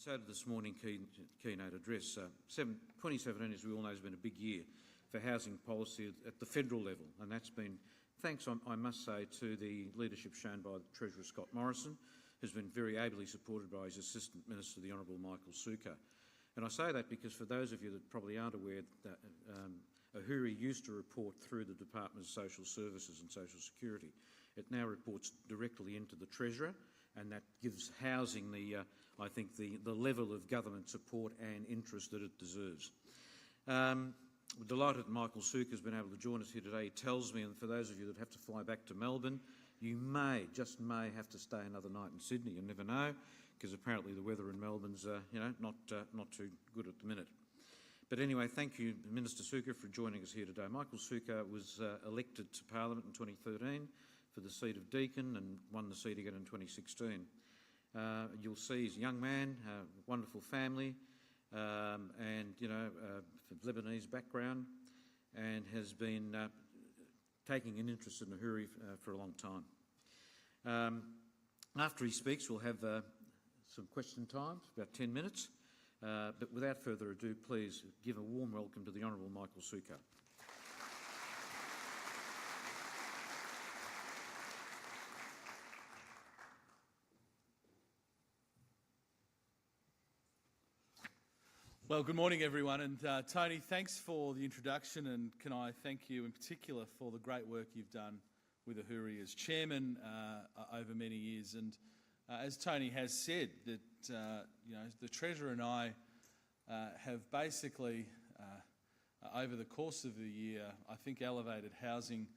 And so to this morning keynote address. 2017, as we all know, has been a big year for housing policy at the federal level, and that's been thanks, I must say, to the leadership shown by the Treasurer Scott Morrison, who's been very ably supported by his Assistant Minister, the Honourable Michael Sukkar. And I say that because for those of you that probably aren't aware, that Ahuri used to report through the Department of Social Services and Social Security. It now reports directly into the Treasurer, and that gives housing I think the level of government support and interest that it deserves. We're delighted that Michael Sukkar has been able to join us here today. He tells me, and for those of you that have to fly back to Melbourne, you just may have to stay another night in Sydney. You never know, because apparently the weather in Melbourne's not too good at the minute. But anyway, thank you, Minister Sukkar, for joining us here today. Michael Sukkar was elected to Parliament in 2013 for the seat of Deakin and won the seat again in 2016. You'll see he's a young man, wonderful family, and Lebanese background, and has been taking an interest in Ahuri for a long time. After he speaks, we'll have some question time, about 10 minutes. But without further ado, please give a warm welcome to the Honourable Michael Sukkar. Well, good morning, everyone. And Tony, thanks for the introduction, and can I thank you in particular for the great work you've done with Ahuri as chairman over many years. And as Tony has said, that the Treasurer and I have basically, over the course of the year, I think elevated housing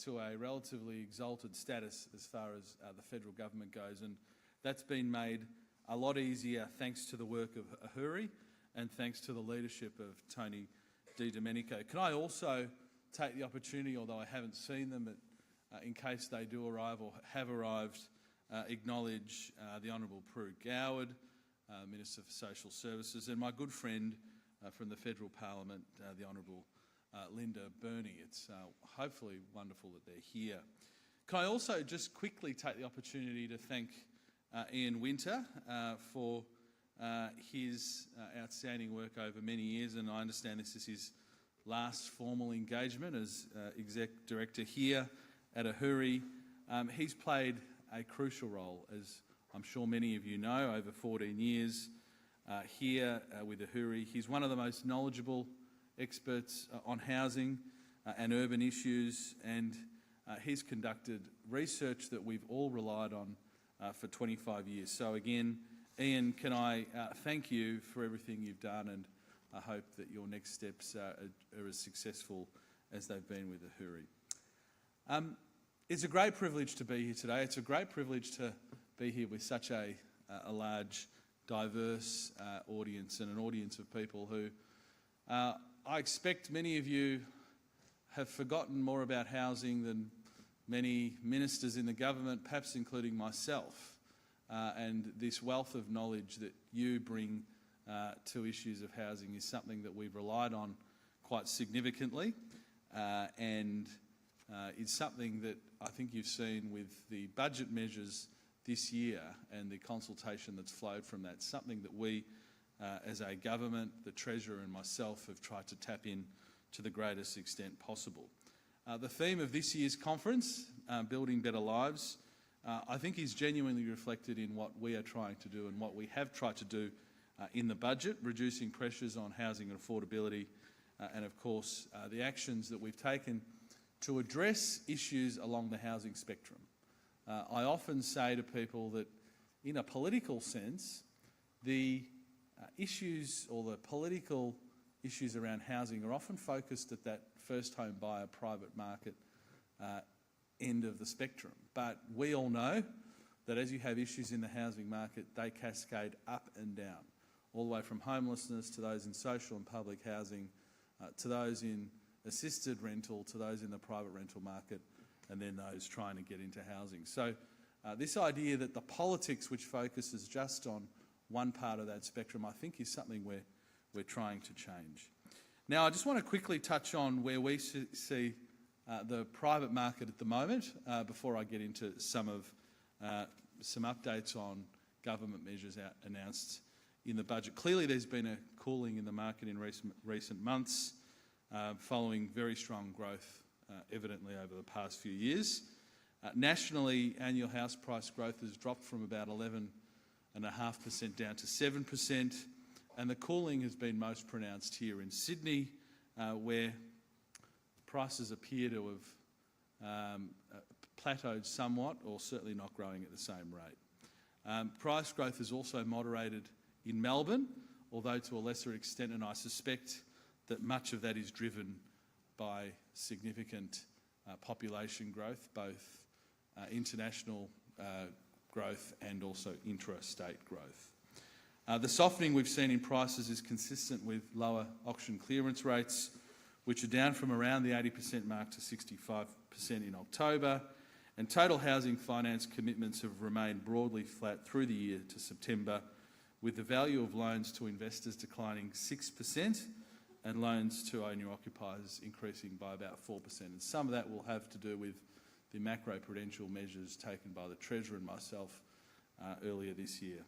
to a relatively exalted status as far as the federal government goes. And that's been made a lot easier thanks to the work of Ahuri and thanks to the leadership of Tony Domenico. Can I also take the opportunity, although I haven't seen them, but in case they do arrive or have arrived, acknowledge the Honourable Prue Goward, Minister for Social Services, and my good friend from the Federal Parliament, the Honourable Linda Burney. It's hopefully wonderful that they're here. Can I also just quickly take the opportunity to thank Ian Winter for his outstanding work over many years, and I understand this is his last formal engagement as Exec Director here at Ahuri. He's played a crucial role, as I'm sure many of you know, over 14 years here with Ahuri. He's one of the most knowledgeable experts on housing and urban issues, and he's conducted research that we've all relied on for 25 years. So again, Ian, can I thank you for everything you've done, and I hope that your next steps are as successful as they've been with Ahuri. It's a great privilege to be here today. It's a great privilege to be here with such a large, diverse audience, and an audience of people who I expect many of you have forgotten more about housing than many ministers in the government, perhaps including myself. And this wealth of knowledge that you bring to issues of housing is something that we've relied on quite significantly, and it's something that I think you've seen with the budget measures this year and the consultation that's flowed from that, something that we as a government, the Treasurer and myself, have tried to tap in to the greatest extent possible. The theme of this year's conference, Building Better Lives, I think is genuinely reflected in what we are trying to do and what we have tried to do in the budget, reducing pressures on housing and affordability, and of course the actions that we've taken to address issues along the housing spectrum. I often say to people that in a political sense, the issues or the political issues around housing are often focused at that first home buyer private market end of the spectrum. But we all know that as you have issues in the housing market, they cascade up and down, all the way from homelessness to those in social and public housing, to those in assisted rental, to those in the private rental market, and then those trying to get into housing. So this idea that the politics which focuses just on one part of that spectrum, I think is something we're trying to change. Now, I just want to quickly touch on where we see the private market at the moment, before I get into some updates on government measures announced in the budget. Clearly there's been a cooling in the market in recent months, following very strong growth evidently over the past few years. Nationally, annual house price growth has dropped from about 11.5% down to 7%, and the cooling has been most pronounced here in Sydney, where prices appear to have plateaued somewhat, or certainly not growing at the same rate. Price growth has also moderated in Melbourne, although to a lesser extent, and I suspect that much of that is driven by significant population growth, both international growth and also intrastate growth. The softening we've seen in prices is consistent with lower auction clearance rates, which are down from around the 80% mark to 65% in October, and total housing finance commitments have remained broadly flat through the year to September, with the value of loans to investors declining 6% and loans to owner-occupiers increasing by about 4%. And some of that will have to do with the macro-prudential measures taken by the Treasurer and myself earlier this year.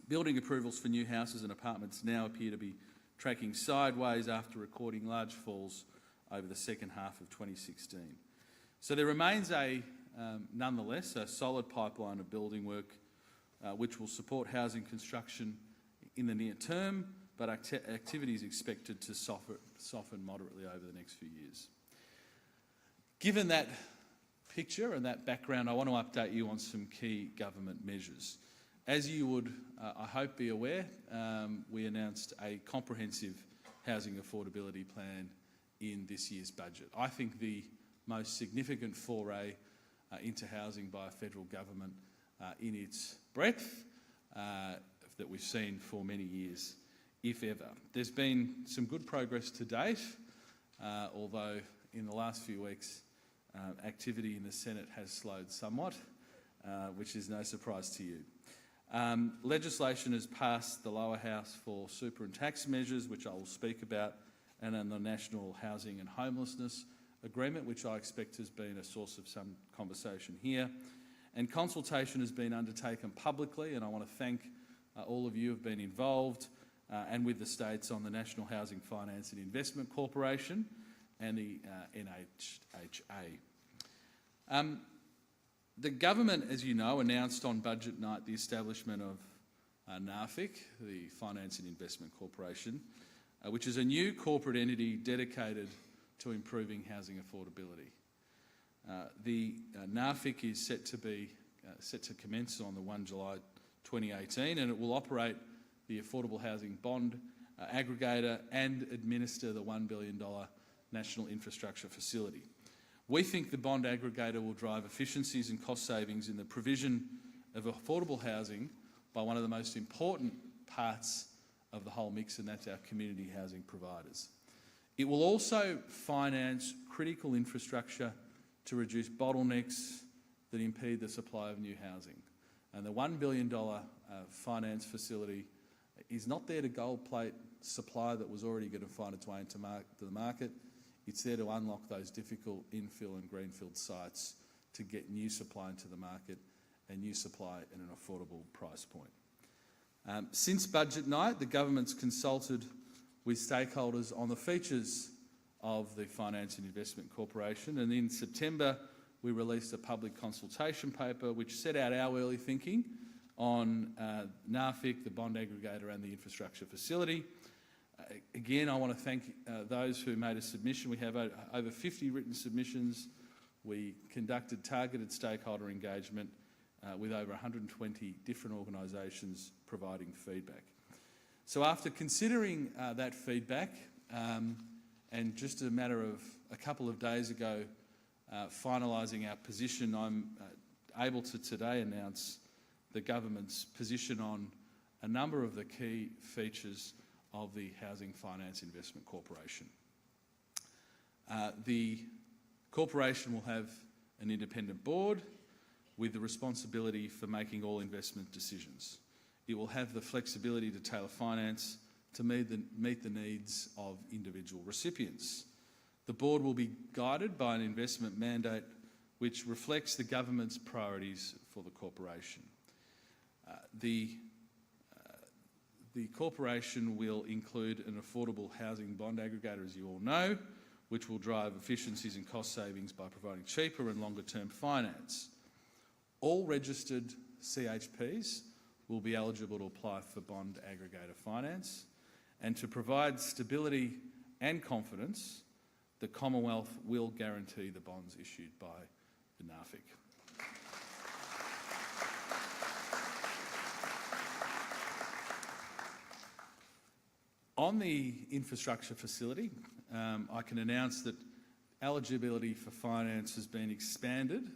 Building approvals for new houses and apartments now appear to be tracking sideways after recording large falls over the second half of 2016. So there remains nonetheless a solid pipeline of building work which will support housing construction in the near term, but activity is expected to soften moderately over the next few years. Given that picture and that background, I want to update you on some key government measures. As you would, I hope, be aware, we announced a comprehensive housing affordability plan in this year's budget. I think the most significant foray into housing by a federal government in its breadth that we've seen for many years, if ever. There's been some good progress to date, although in the last few weeks activity in the Senate has slowed somewhat, which is no surprise to you. Legislation has passed the lower house for super and tax measures, which I will speak about, and then the National Housing and Homelessness Agreement, which I expect has been a source of some conversation here. And consultation has been undertaken publicly, and I want to thank all of you who have been involved, and with the states, on the National Housing Finance and Investment Corporation and the NHHA. The government, as you know, announced on budget night the establishment of NAFIC, the Finance and Investment Corporation, which is a new corporate entity dedicated to improving housing affordability. The NAFIC is set to commence on the 1 July 2018, and it will operate the Affordable Housing Bond Aggregator and administer the $1 billion National Infrastructure Facility. We think the bond aggregator will drive efficiencies and cost savings in the provision of affordable housing by one of the most important parts of the whole mix, and that's our community housing providers. It will also finance critical infrastructure to reduce bottlenecks that impede the supply of new housing. And the $1 billion finance facility is not there to gold plate supply that was already going to find its way into the market. It's there to unlock those difficult infill and greenfield sites to get new supply into the market, and new supply at an affordable price point. Since budget night, the government's consulted with stakeholders on the features of the Finance and Investment Corporation, and in September we released a public consultation paper which set out our early thinking on NAFIC, the bond aggregator and the infrastructure facility. Again, I want to thank those who made a submission. We have over 50 written submissions. We conducted targeted stakeholder engagement with over 120 different organisations providing feedback. So after considering that feedback, and just a matter of a couple of days ago finalising our position, I'm able to today announce the government's position on a number of the key features of the Housing Finance Investment Corporation. The corporation will have an independent board with the responsibility for making all investment decisions. It will have the flexibility to tailor finance to meet the needs of individual recipients. The board will be guided by an investment mandate which reflects the government's priorities for the corporation. the corporation will include an affordable housing bond aggregator, as you all know, which will drive efficiencies and cost savings by providing cheaper and longer-term finance. All registered CHPs will be eligible to apply for bond aggregator finance, and to provide stability and confidence, the Commonwealth will guarantee the bonds issued by the NARFIC. On the infrastructure facility, I can announce that eligibility for finance has been expanded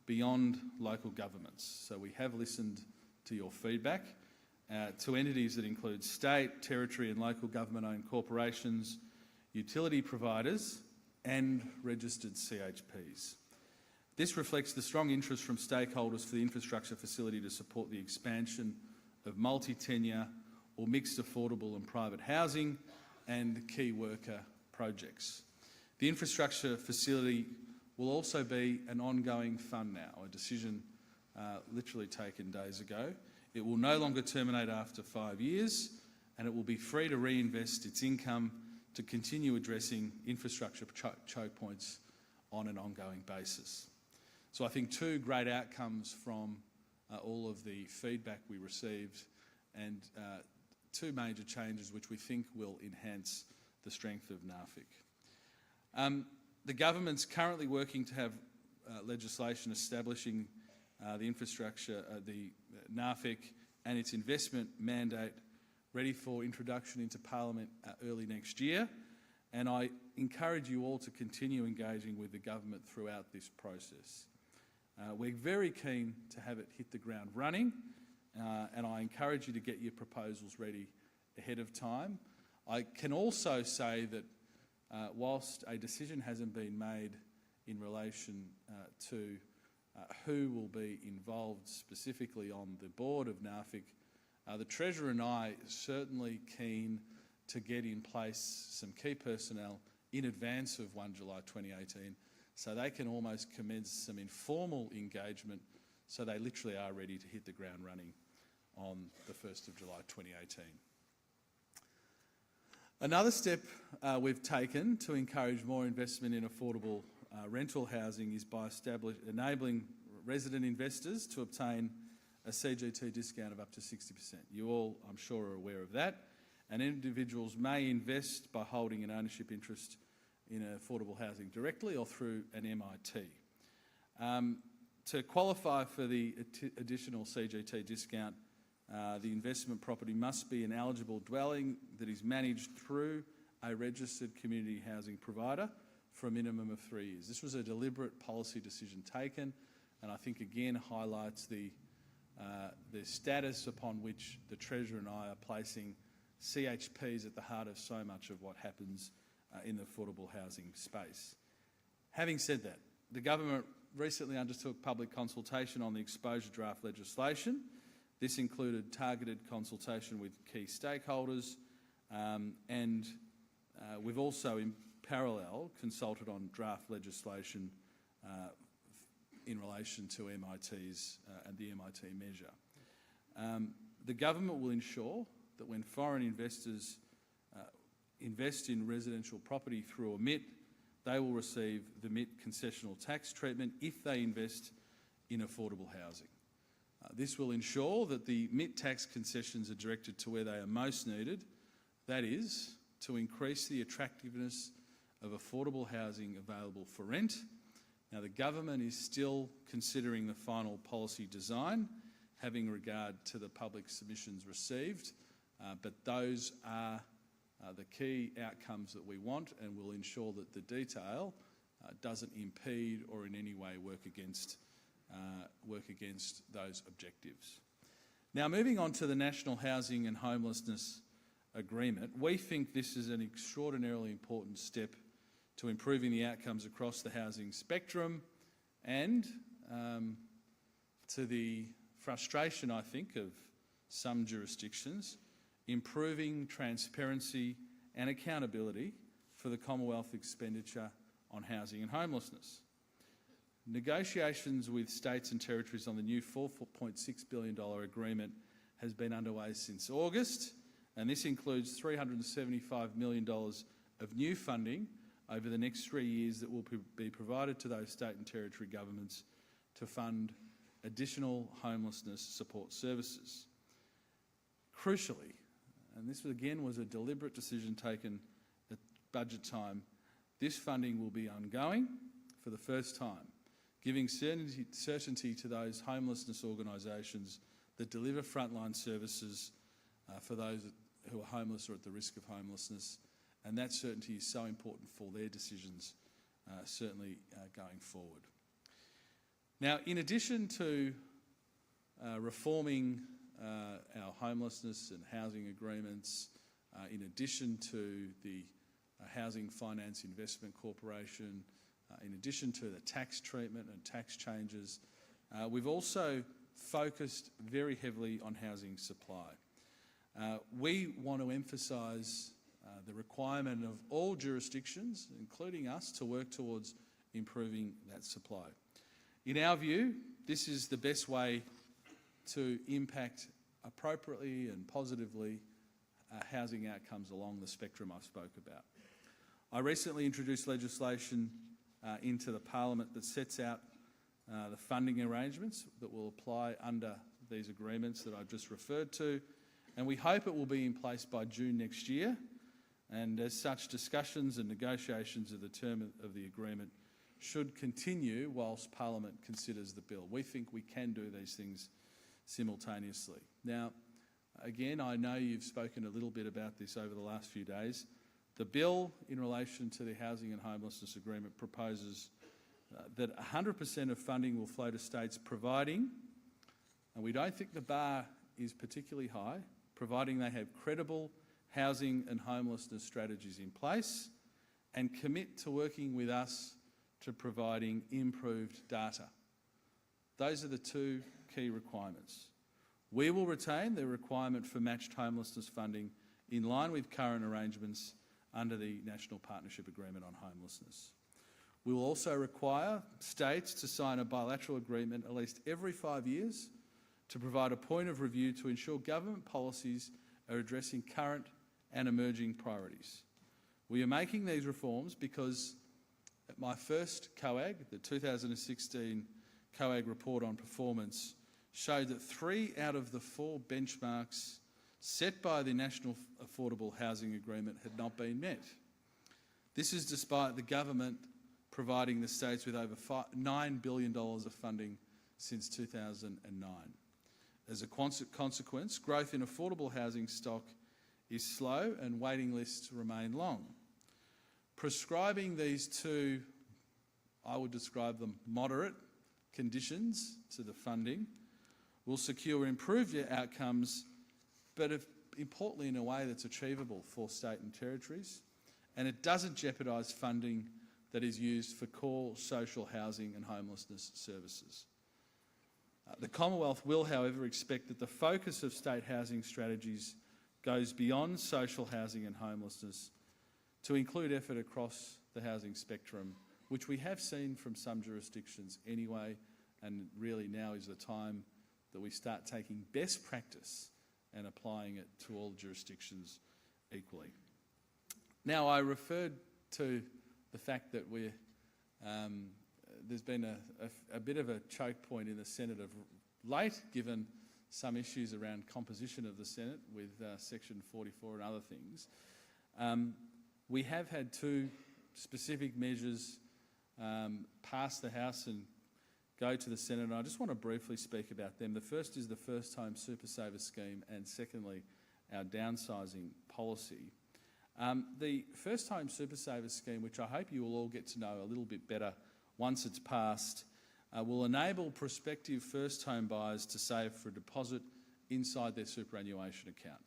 beyond local governments. So we have listened to your feedback to entities that include state, territory and local government-owned corporations, utility providers and registered CHPs. This reflects the strong interest from stakeholders for the infrastructure facility to support the expansion of multi-tenure or mixed affordable and private housing and key worker projects. The infrastructure facility will also be an ongoing fund now, a decision literally taken days ago. It will no longer terminate after 5 years, and it will be free to reinvest its income to continue addressing infrastructure choke points on an ongoing basis. So I think two great outcomes from all of the feedback we received, and two major changes which we think will enhance the strength of NARFIC. The government's currently working to have legislation establishing the infrastructure, the NARFIC and its investment mandate ready for introduction into Parliament early next year, and I encourage you all to continue engaging with the government throughout this process. We're very keen to have it hit the ground running, and I encourage you to get your proposals ready ahead of time. I can also say that whilst a decision hasn't been made in relation to who will be involved specifically on the board of NARFIC, the Treasurer and I are certainly keen to get in place some key personnel in advance of 1 July 2018 so they can almost commence some informal engagement so they literally are ready to hit the ground running on the 1st of July 2018. Another step we've taken to encourage more investment in affordable rental housing is by enabling resident investors to obtain a CGT discount of up to 60%. You all, I'm sure, are aware of that. And individuals may invest by holding an ownership interest in affordable housing directly or through an MIT. To qualify for the additional CGT discount, the investment property must be an eligible dwelling that is managed through a registered community housing provider for a minimum of 3 years. This was a deliberate policy decision taken, and I think again highlights the status upon which the Treasurer and I are placing CHPs at the heart of so much of what happens in the affordable housing space. Having said that, the government recently undertook public consultation on the exposure draft legislation. This included targeted consultation with key stakeholders, and we've also in parallel consulted on draft legislation in relation to MITs and the MIT measure. The government will ensure that when foreign investors invest in residential property through a MIT, they will receive the MIT concessional tax treatment if they invest in affordable housing. This will ensure that the MIT tax concessions are directed to where they are most needed, that is, to increase the attractiveness of affordable housing available for rent. Now, the government is still considering the final policy design, having regard to the public submissions received, but those are the key outcomes that we want, and will ensure that the detail doesn't impede or in any way work against those objectives. Now, moving on to the National Housing and Homelessness Agreement, we think this is an extraordinarily important step to improving the outcomes across the housing spectrum, and to the frustration, I think, of some jurisdictions, improving transparency and accountability for the Commonwealth expenditure on housing and homelessness. Negotiations with states and territories on the new $4.6 billion agreement has been underway since August, and this includes $375 million of new funding over the next 3 years that will be provided to those state and territory governments to fund additional homelessness support services. Crucially, and this again was a deliberate decision taken at budget time, this funding will be ongoing for the first time, giving certainty to those homelessness organisations that deliver frontline services for those who are homeless or at the risk of homelessness, and that certainty is so important for their decisions, certainly going forward. Now, in addition to reforming our homelessness and housing agreements, in addition to the Housing Finance Investment Corporation, in addition to the tax treatment and tax changes, we've also focused very heavily on housing supply. We want to emphasise the requirement of all jurisdictions, including us, to work towards improving that supply. In our view, this is the best way to impact appropriately and positively housing outcomes along the spectrum I spoke about. I recently introduced legislation into the Parliament that sets out the funding arrangements that will apply under these agreements that I've just referred to, and we hope it will be in place by June next year. And as such, discussions and negotiations of the term of the agreement should continue whilst Parliament considers the bill. We think we can do these things simultaneously. Now, again, I know you've spoken a little bit about this over the last few days. The bill in relation to the Housing and Homelessness Agreement proposes that 100% of funding will flow to states providing, and we don't think the bar is particularly high, providing they have credible housing and homelessness strategies in place and commit to working with us to providing improved data. Those are the two key requirements. We will retain the requirement for matched homelessness funding in line with current arrangements under the National Partnership Agreement on Homelessness. We will also require states to sign a bilateral agreement at least every 5 years to provide a point of review to ensure government policies are addressing current and emerging priorities. We are making these reforms because at my first COAG, the 2016 COAG report on performance, showed that 3 out of the 4 benchmarks set by the National Affordable Housing Agreement had not been met. This is despite the government providing the states with over $9 billion of funding since 2009. As a consequence, growth in affordable housing stock is slow and waiting lists remain long. Prescribing these two, I would describe them moderate conditions to the funding, will secure improved outcomes, but importantly in a way that's achievable for state and territories, and it doesn't jeopardise funding that is used for core social housing and homelessness services. The Commonwealth will, however, expect that the focus of state housing strategies goes beyond social housing and homelessness to include effort across the housing spectrum, which we have seen from some jurisdictions anyway, and really now is the time that we start taking best practice and applying it to all jurisdictions equally. Now, I referred to the fact that there's been a bit of a choke point in the Senate of late, given some issues around composition of the Senate with Section 44 and other things. We have had 2 specific measures pass the House and go to the Senate, and I just want to briefly speak about them. The first is the First Home Super Saver Scheme, and secondly, our downsizing policy. The First Home Super Saver Scheme, which I hope you will all get to know a little bit better once it's passed, will enable prospective first home buyers to save for a deposit inside their superannuation account.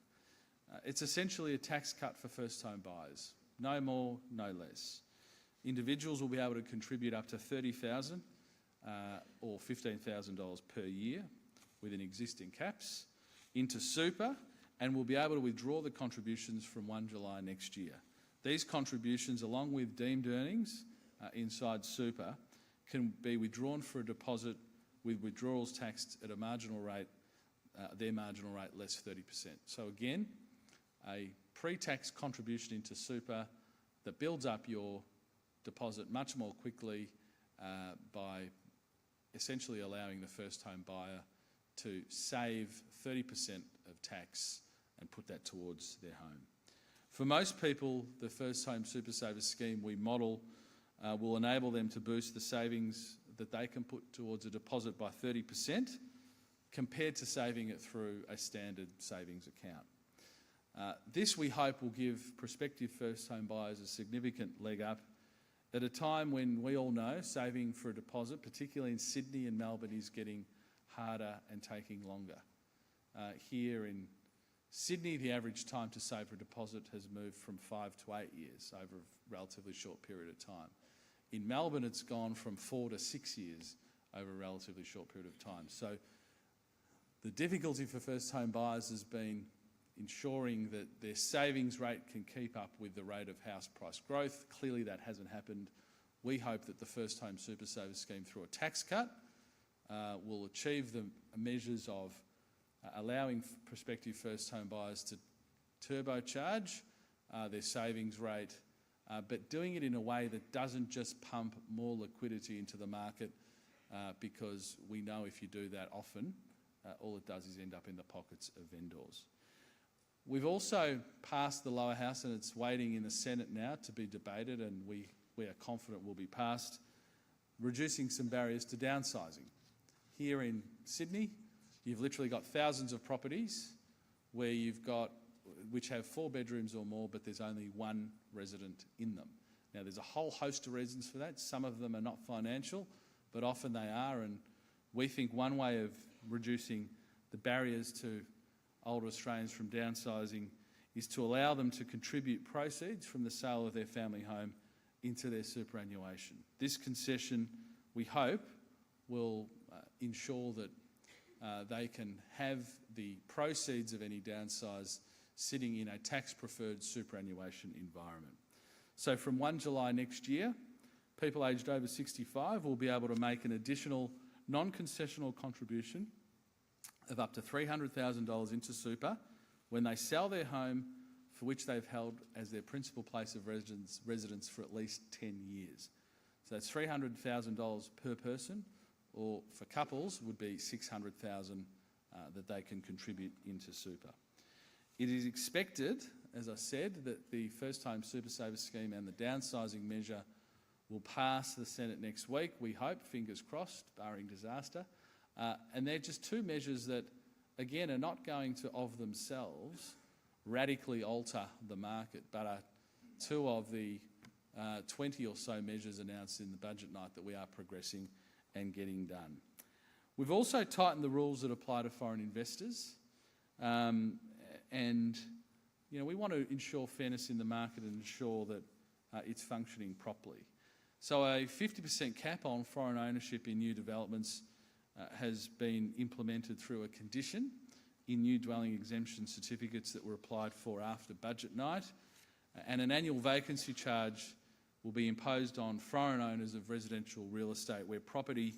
It's essentially a tax cut for first home buyers, no more, no less. Individuals will be able to contribute up to $30,000 or $15,000 per year within existing caps into super, and will be able to withdraw the contributions from 1 July next year. These contributions, along with deemed earnings inside super, can be withdrawn for a deposit with withdrawals taxed at a marginal rate, their marginal rate less 30%. So again, a pre-tax contribution into super that builds up your deposit much more quickly by essentially allowing the first home buyer to save 30% of tax and put that towards their home. For most people, the First Home Super Saver scheme we model will enable them to boost the savings that they can put towards a deposit by 30% compared to saving it through a standard savings account. This, we hope, will give prospective first home buyers a significant leg up at a time when we all know saving for a deposit, particularly in Sydney and Melbourne, is getting harder and taking longer. Here in Sydney, the average time to save for a deposit has moved from 5 to 8 years over a relatively short period of time. In Melbourne, it's gone from 4 to 6 years over a relatively short period of time. So the difficulty for first home buyers has been ensuring that their savings rate can keep up with the rate of house price growth. Clearly that hasn't happened. We hope that the First Home Super Saver scheme, through a tax cut, will achieve the measures of allowing prospective first home buyers to turbocharge their savings rate, but doing it in a way that doesn't just pump more liquidity into the market, because we know if you do that often, all it does is end up in the pockets of vendors. We've also passed the lower house, and it's waiting in the Senate now to be debated, and we are confident will be passed, reducing some barriers to downsizing. Here in Sydney, you've literally got thousands of properties where which have 4 bedrooms or more, but there's only one resident in them. Now, there's a whole host of reasons for that. Some of them are not financial, but often they are, and we think one way of reducing the barriers to older Australians from downsizing is to allow them to contribute proceeds from the sale of their family home into their superannuation. This concession, we hope, will ensure that they can have the proceeds of any downsize sitting in a tax-preferred superannuation environment. So from 1 July next year, people aged over 65 will be able to make an additional non-concessional contribution of up to $300,000 into super when they sell their home for which they've held as their principal place of residence for at least 10 years. So that's $300,000 per person, or for couples would be $600,000 that they can contribute into super. It is expected, as I said, that the First Home Super Saver scheme and the downsizing measure will pass the Senate next week. We hope, fingers crossed, barring disaster. And they're just 2 measures that, again, are not going to, of themselves, radically alter the market, but are 2 of the 20 or so measures announced in the budget night that we are progressing and getting done. We've also tightened the rules that apply to foreign investors, and we want to ensure fairness in the market and ensure that it's functioning properly. So a 50% cap on foreign ownership in new developments has been implemented through a condition in new dwelling exemption certificates that were applied for after budget night, and an annual vacancy charge will be imposed on foreign owners of residential real estate where property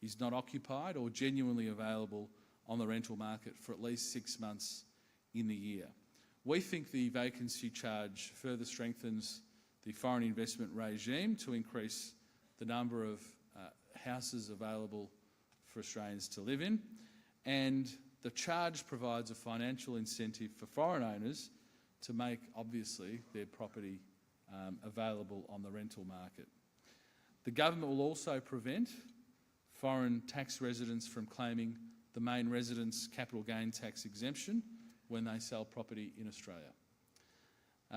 is not occupied or genuinely available on the rental market for at least 6 months in the year. We think the vacancy charge further strengthens the foreign investment regime to increase the number of houses available for Australians to live in, and the charge provides a financial incentive for foreign owners to make, obviously, their property available on the rental market. The government will also prevent foreign tax residents from claiming the main residence capital gain tax exemption when they sell property in Australia.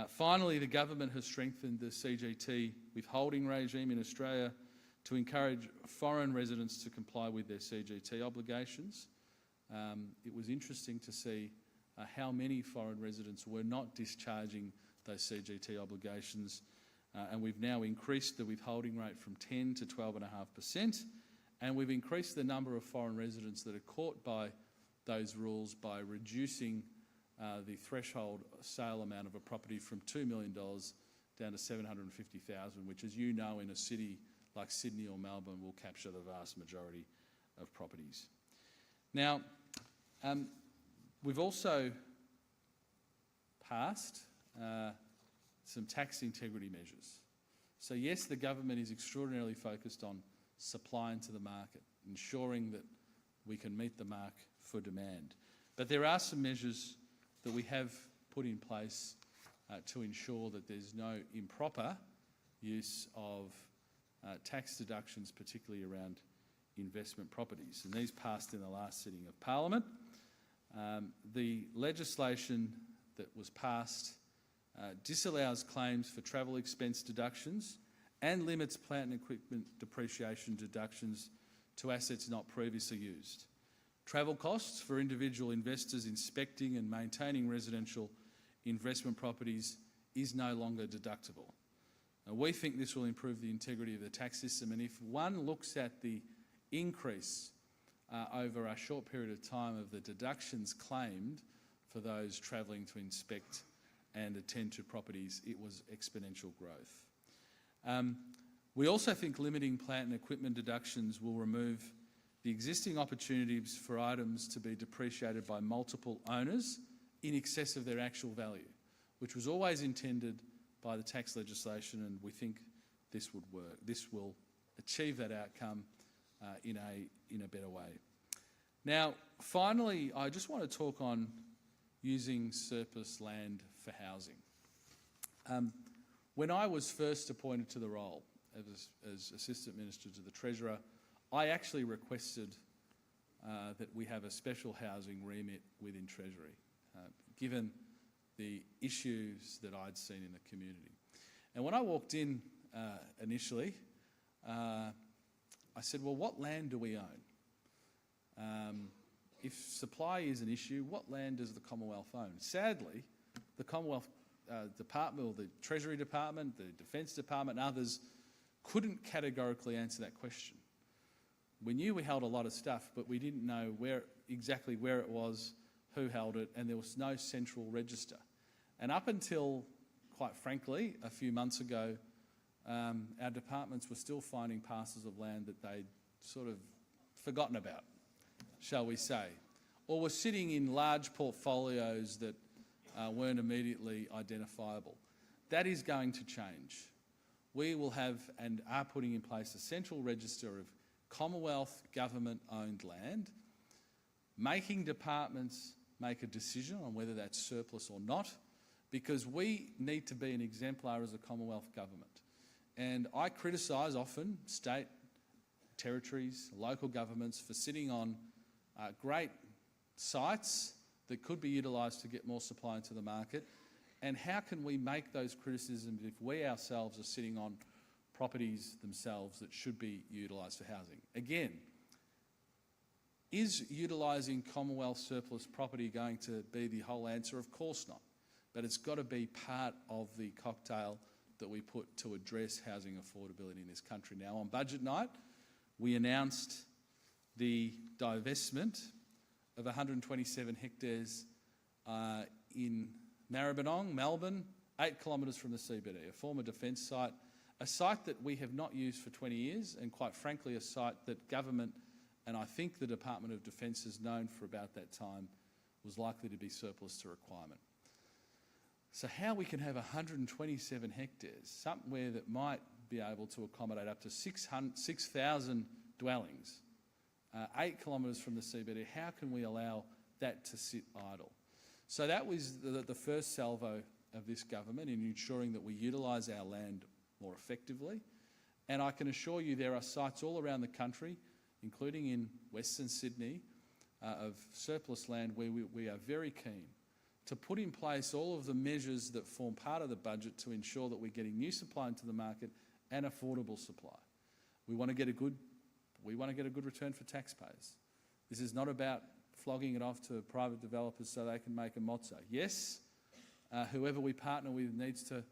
Finally, the government has strengthened the CGT withholding regime in Australia to encourage foreign residents to comply with their CGT obligations. It was interesting to see how many foreign residents were not discharging those CGT obligations, and we've now increased the withholding rate from 10 to 12.5%, and we've increased the number of foreign residents that are caught by those rules by reducing the threshold sale amount of a property from $2 million down to $750,000, which, as you know, in a city like Sydney or Melbourne will capture the vast majority of properties. Now, we've also passed some tax integrity measures. So yes, the government is extraordinarily focused on supply into the market, ensuring that we can meet the mark for demand. But there are some measures that we have put in place to ensure that there's no improper use of tax deductions, particularly around investment properties. And these passed in the last sitting of Parliament. The legislation that was passed disallows claims for travel expense deductions and limits plant and equipment depreciation deductions to assets not previously used. Travel costs for individual investors inspecting and maintaining residential investment properties is no longer deductible. Now, we think this will improve the integrity of the tax system, and if one looks at the increase over a short period of time of the deductions claimed for those travelling to inspect and attend to properties, it was exponential growth. We also think limiting plant and equipment deductions will remove the existing opportunities for items to be depreciated by multiple owners in excess of their actual value, which was always intended by the tax legislation, and we think this would work. This will achieve that outcome in a better way. Now, finally, I just want to talk on using surplus land for housing. When I was first appointed to the role as Assistant Minister to the Treasurer, I actually requested that we have a special housing remit within Treasury, given the issues that I'd seen in the community. And when I walked in initially, I said, well, what land do we own? If supply is an issue, what land does the Commonwealth own? Sadly, the Commonwealth Department, or the Treasury Department, the Defence Department and others couldn't categorically answer that question. We knew we held a lot of stuff, but we didn't know exactly where it was, who held it, and there was no central register. And up until, quite frankly, a few months ago, our departments were still finding parcels of land that they'd sort of forgotten about, shall we say, or were sitting in large portfolios that weren't immediately identifiable. That is going to change. We will have and are putting in place a central register of Commonwealth government-owned land, making departments make a decision on whether that's surplus or not, because we need to be an exemplar as a Commonwealth government. And I criticise often state, territories, local governments for sitting on great sites that could be utilised to get more supply into the market. And how can we make those criticisms if we ourselves are sitting on properties themselves that should be utilised for housing? Again, is utilising Commonwealth surplus property going to be the whole answer? Of course not. But it's got to be part of the cocktail that we put to address housing affordability in this country. Now, on budget night, we announced the divestment of 127 hectares in Maribyrnong, Melbourne, 8 kilometres from the CBD, a former defence site, a site that we have not used for 20 years, and quite frankly, a site that government, and I think the Department of Defence has known for about that time, was likely to be surplus to requirement. So how we can have 127 hectares, somewhere that might be able to accommodate up to 6,000 dwellings, 8 kilometres from the CBD, how can we allow that to sit idle? So that was the first salvo of this government in ensuring that we utilise our land more effectively. And I can assure you there are sites all around the country, including in Western Sydney, of surplus land where we are very keen to put in place all of the measures that form part of the budget to ensure that we're getting new supply into the market and affordable supply. We want to get a good return for taxpayers. This is not about flogging it off to private developers so they can make a mozzo. Yes, whoever we partner with needs to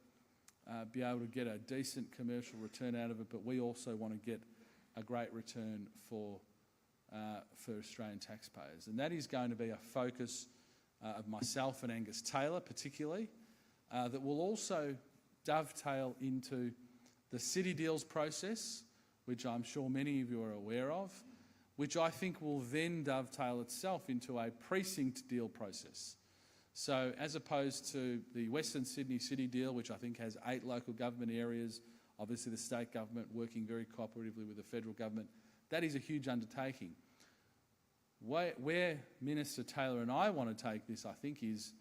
be able to get a decent commercial return out of it, but we also want to get a great return for Australian taxpayers. And that is going to be a focus of myself and Angus Taylor particularly, that will also dovetail into the City Deals process, which I'm sure many of you are aware of, which I think will then dovetail itself into a precinct deal process. So as opposed to the Western Sydney City deal, which I think has 8 local government areas, obviously the state government working very cooperatively with the federal government, that is a huge undertaking. Where Minister Taylor and I want to take this, I think, is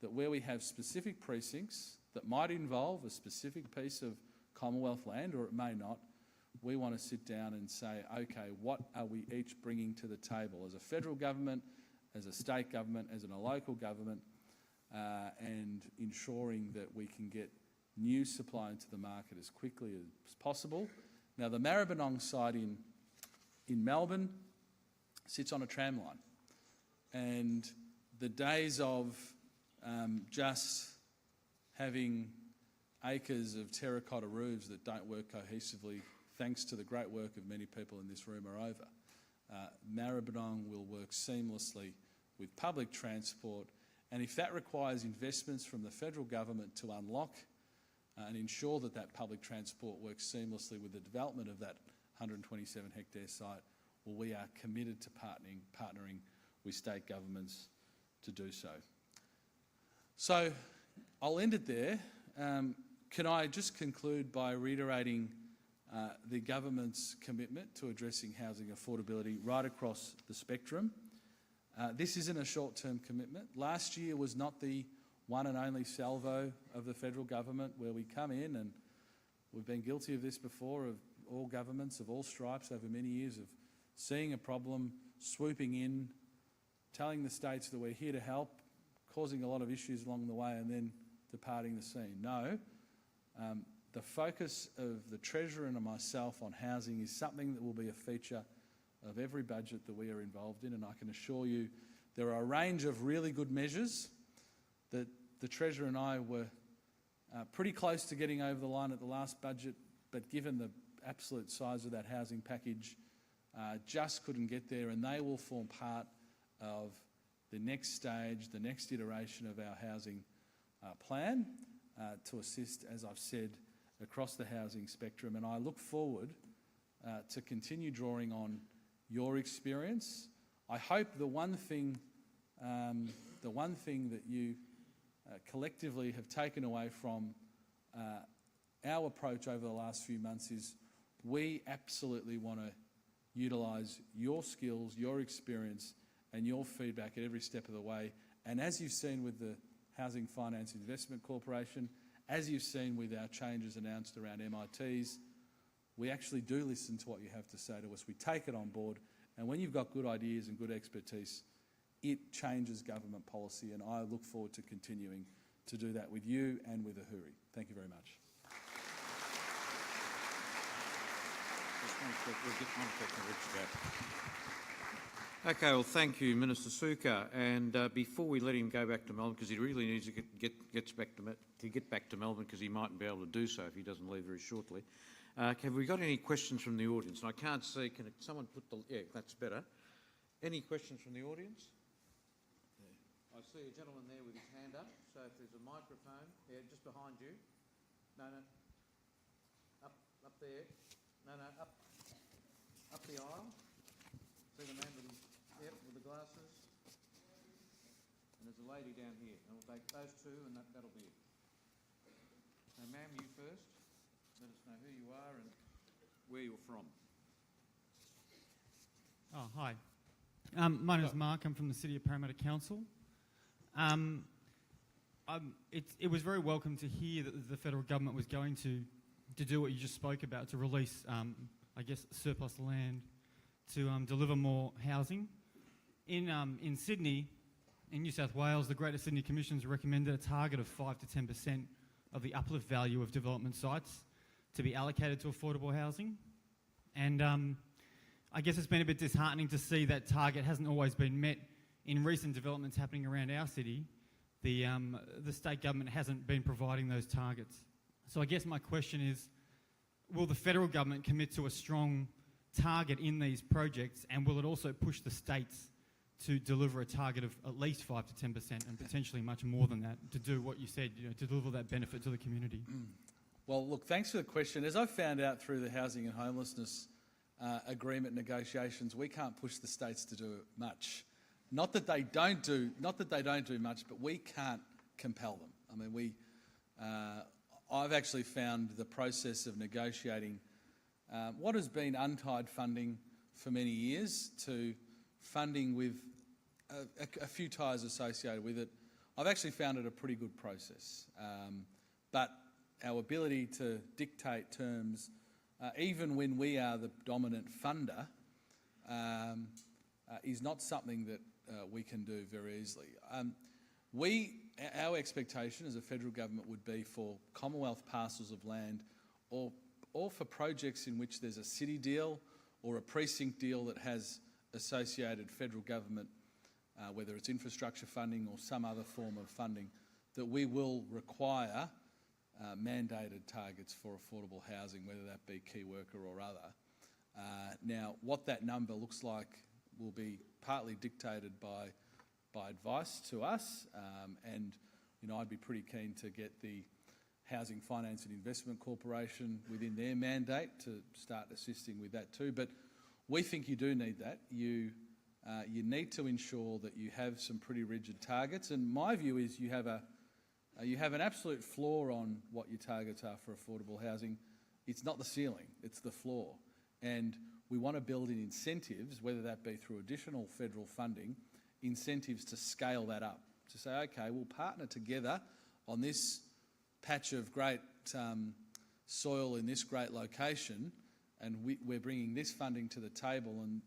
that where we have specific precincts that might involve a specific piece of Commonwealth land, or it may not, we want to sit down and say, okay, what are we each bringing to the table as a federal government, as a state government, as a local government, and ensuring that we can get new supply into the market as quickly as possible. Now, the Maribyrnong site in Melbourne sits on a tram line, and the days of just having acres of terracotta roofs that don't work cohesively, thanks to the great work of many people in this room, are over. Maribyrnong will work seamlessly with public transport, and if that requires investments from the federal government to unlock and ensure that that public transport works seamlessly with the development of that 127 hectare site, well, we are committed to partnering with state governments to do so. So I'll end it there. Can I just conclude by reiterating the government's commitment to addressing housing affordability right across the spectrum? This isn't a short-term commitment. Last year was not the one and only salvo of the federal government where we come in, and we've been guilty of this before, of all governments of all stripes over many years, of seeing a problem, swooping in, telling the states that we're here to help, causing a lot of issues along the way, and then departing the scene. No, the focus of the Treasurer and myself on housing is something that will be a feature of every budget that we are involved in, and I can assure you there are a range of really good measures that the Treasurer and I were pretty close to getting over the line at the last budget, but given the absolute size of that housing package, just couldn't get there, and they will form part of the next stage, the next iteration of our housing plan to assist, as I've said, across the housing spectrum. And I look forward to continue drawing on your experience. I hope the one thing that you collectively have taken away from our approach over the last few months is we absolutely want to utilise your skills, your experience and your feedback at every step of the way. And as you've seen with the Housing Finance Investment Corporation, as you've seen with our changes announced around MITs, we actually do listen to what you have to say to us. We take it on board, and when you've got good ideas and good expertise, it changes government policy, and I look forward to continuing to do that with you and with Ahuri. Thank you very much. Okay, well, thank you, Minister Sukkar. And before we let him go back to Melbourne, because he really needs to get back to Melbourne, because he mightn't be able to do so if he doesn't leave very shortly. Have we got any questions from the audience? And I can't see. Can someone put the? Yeah, that's better. Any questions from the audience? I see a gentleman there with his hand up. So if there's a microphone, yeah, just behind you. No, up there. No, up the aisle. See the man with his, with the glasses. And there's a lady down here. And we'll take those two, and that'll be it. Now, ma'am, you first. Let us know who you are and where you're from. Oh, hi. My name is Mark. I'm from the City of Parramatta Council. It was very welcome to hear that the federal government was going to do what you just spoke about, to release, I guess, surplus land to deliver more housing. In Sydney, in New South Wales, the Greater Sydney Commission's recommended a target of 5 to 10% of the uplift value of development sites to be allocated to affordable housing. And I guess it's been a bit disheartening to see that target hasn't always been met. In recent developments happening around our city, the state government hasn't been providing those targets. So I guess my question is, will the federal government commit to a strong target in these projects, and will it also push the states to deliver a target of at least 5 to 10% and potentially much more than that to do what you said, to deliver that benefit to the community? Well, look, thanks for the question. As I found out through the housing and homelessness agreement negotiations, we can't push the states to do much. not that they don't do much, but we can't compel them. I mean, I've actually found the process of negotiating what has been untied funding for many years to funding with a few ties associated with it. I've actually found it a pretty good process. But our ability to dictate terms, even when we are the dominant funder, is not something that we can do very easily. Our expectation as a federal government would be for Commonwealth parcels of land or for projects in which there's a city deal or a precinct deal that has associated federal government, whether it's infrastructure funding or some other form of funding, that we will require mandated targets for affordable housing, whether that be key worker or other. Now, what that number looks like will be partly dictated by advice to us, and I'd be pretty keen to get the Housing Finance and Investment Corporation within their mandate to start assisting with that too. But we think you do need that. You need to ensure that you have some pretty rigid targets, and my view is you have an absolute floor on what your targets are for affordable housing. It's not the ceiling, it's the floor. And we want to build in incentives, whether that be through additional federal funding, incentives to scale that up, to say, okay, we'll partner together on this patch of great soil in this great location, and we're bringing this funding to the table, and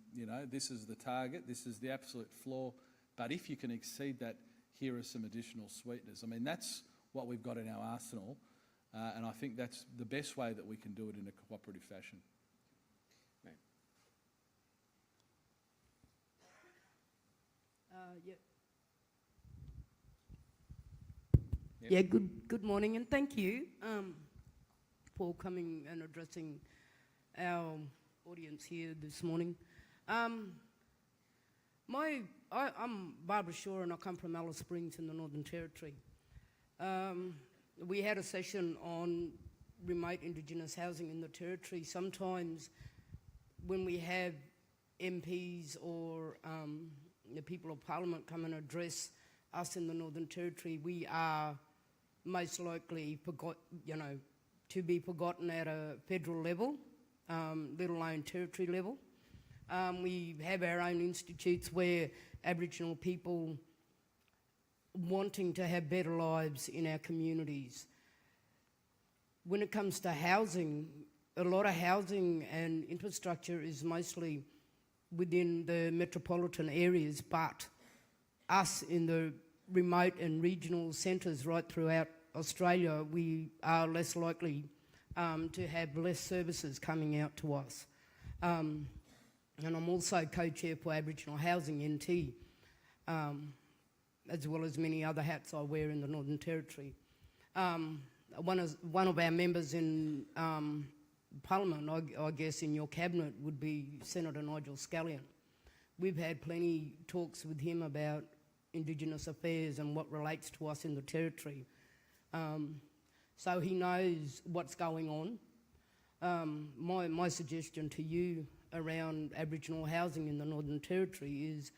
this is the target, this is the absolute floor, but if you can exceed that, here are some additional sweeteners. I mean, that's what we've got in our arsenal, and I think that's the best way that we can do it in a cooperative fashion. Yeah. Good morning, and thank you for coming and addressing our audience here this morning. I'm Barbara Shaw, and I come from Alice Springs in the Northern Territory. We had a session on remote Indigenous housing in the Territory. Sometimes when we have MPs or the people of Parliament come and address us in the Northern Territory, we are most likely to be forgotten at a federal level, let alone territory level. We have our own institutes where Aboriginal people wanting to have better lives in our communities. When it comes to housing, a lot of housing and infrastructure is mostly within the metropolitan areas, but us in the remote and regional centres right throughout Australia, we are less likely to have less services coming out to us. And I'm also co-chair for Aboriginal Housing NT, as well as many other hats I wear in the Northern Territory. One of our members in Parliament, I guess in your cabinet, would be Senator Nigel Scullion. We've had plenty talks with him about Indigenous affairs and what relates to us in the Territory. So he knows what's going on. My suggestion to you around Aboriginal housing in the Northern Territory is,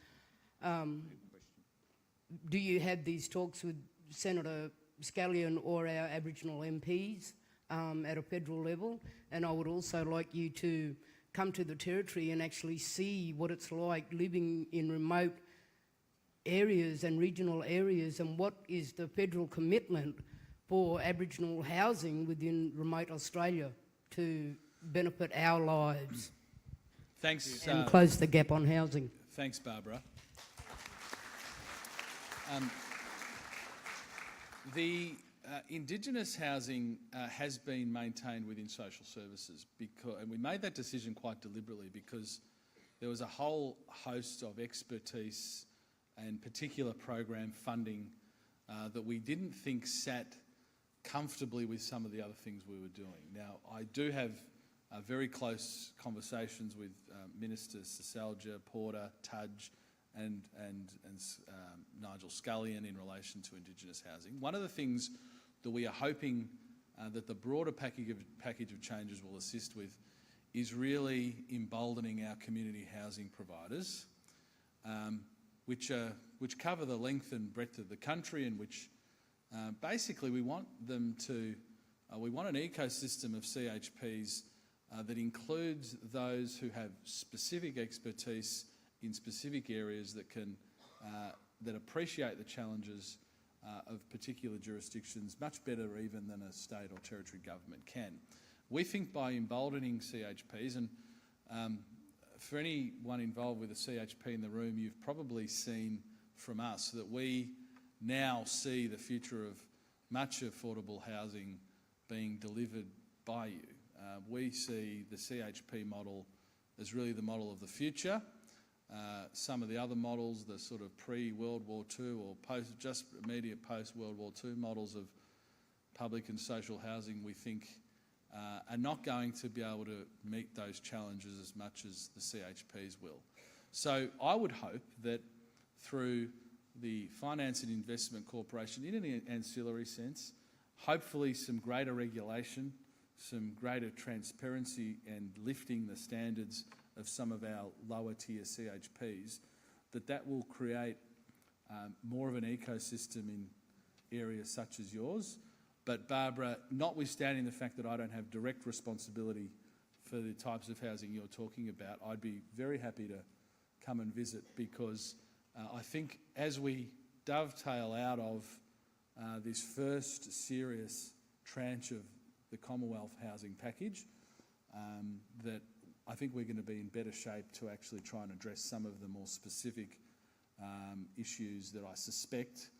do you have these talks with Senator Scullion or our Aboriginal MPs at a federal level? And I would also like you to come to the Territory and actually see what it's like living in remote areas and regional areas, and what is the federal commitment for Aboriginal housing within remote Australia to benefit our lives. Thanks. And close the gap on housing. Thanks, Barbara. The Indigenous housing has been maintained within social services, and we made that decision quite deliberately because there was a whole host of expertise and particular program funding that we didn't think sat comfortably with some of the other things we were doing. Now, I do have very close conversations with Ministers Sasalja, Porter, Tudge and Nigel Scullion in relation to Indigenous housing. One of the things that we are hoping that the broader package of changes will assist with is really emboldening our community housing providers which cover the length and breadth of the country, and which basically we want them to, we want an ecosystem of CHPs that includes those who have specific expertise in specific areas that can, that appreciate the challenges of particular jurisdictions much better even than a state or territory government can. We think by emboldening CHPs, and for anyone involved with a CHP in the room, you've probably seen from us that we now see the future of much affordable housing being delivered by you. We see the CHP model as really the model of the future. Some of the other models, the sort of pre-World War II or just immediate post-World War II models of public and social housing, we think are not going to be able to meet those challenges as much as the CHPs will. So I would hope that through the Finance and Investment Corporation, in an ancillary sense, hopefully some greater regulation, some greater transparency and lifting the standards of some of our lower tier CHPs, that will create more of an ecosystem in areas such as yours. But Barbara, notwithstanding the fact that I don't have direct responsibility for the types of housing you're talking about, I'd be very happy to come and visit, because I think as we dovetail out of this first serious tranche of the Commonwealth housing package, that I think we're going to be in better shape to actually try and address some of the more specific issues that I suspect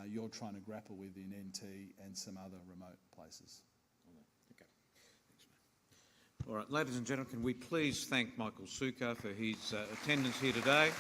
you're trying to grapple with in NT and some other remote places. Okay. Thanks, mate. All right, ladies and gentlemen, can we please thank Michael Sukkar for his attendance here today.